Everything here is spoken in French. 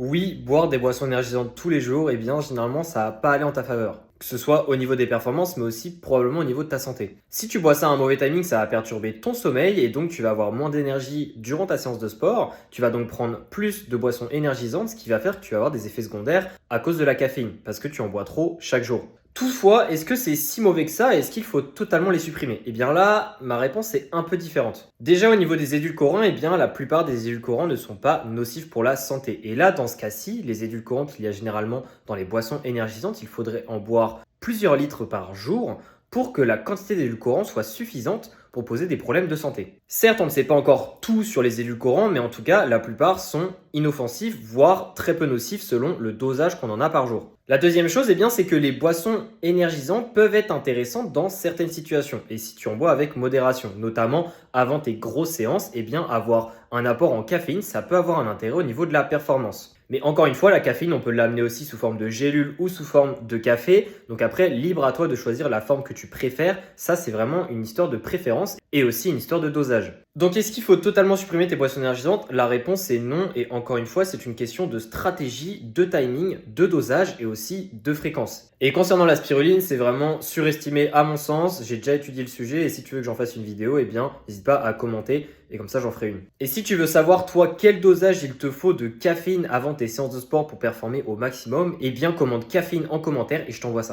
Oui, boire des boissons énergisantes tous les jours, eh bien, généralement, ça va pas aller en ta faveur. Que ce soit au niveau des performances, mais aussi probablement au niveau de ta santé. Si tu bois ça à un mauvais timing, ça va perturber ton sommeil et donc tu vas avoir moins d'énergie durant ta séance de sport. Tu vas donc prendre plus de boissons énergisantes, ce qui va faire que tu vas avoir des effets secondaires à cause de la caféine, parce que tu en bois trop chaque jour. Toutefois, est-ce que c'est si mauvais que ça? Est-ce qu'il faut totalement les supprimer? Eh bien là, ma réponse est un peu différente. Déjà au niveau des édulcorants, eh bien la plupart des édulcorants ne sont pas nocifs pour la santé. Et là, dans ce cas-ci, les édulcorants qu'il y a généralement dans les boissons énergisantes, il faudrait en boire plusieurs litres par jour pour que la quantité d'édulcorants soit suffisante pour poser des problèmes de santé. Certes, on ne sait pas encore tout sur les édulcorants, mais en tout cas, la plupart sont inoffensifs, voire très peu nocifs selon le dosage qu'on en a par jour. La deuxième chose, eh bien, c'est que les boissons énergisantes peuvent être intéressantes dans certaines situations, et si tu en bois avec modération, notamment avant tes grosses séances, eh bien, avoir un apport en caféine, ça peut avoir un intérêt au niveau de la performance. Mais encore une fois, la caféine, on peut l'amener aussi sous forme de gélule ou sous forme de café. Donc après, libre à toi de choisir la forme que tu préfères. Ça, c'est vraiment une histoire de préférence et aussi une histoire de dosage. Donc est-ce qu'il faut totalement supprimer tes boissons énergisantes? La réponse est non. Et encore une fois, c'est une question de stratégie, de timing, de dosage et aussi de fréquence. Et concernant la spiruline, c'est vraiment surestimé à mon sens. J'ai déjà étudié le sujet et si tu veux que j'en fasse une vidéo, eh bien, n'hésite pas à commenter et comme ça, j'en ferai une. Et si tu veux savoir, toi, quel dosage il te faut de caféine avant tes séances de sport pour performer au maximum, eh bien, commande caféine en commentaire et je t'envoie ça.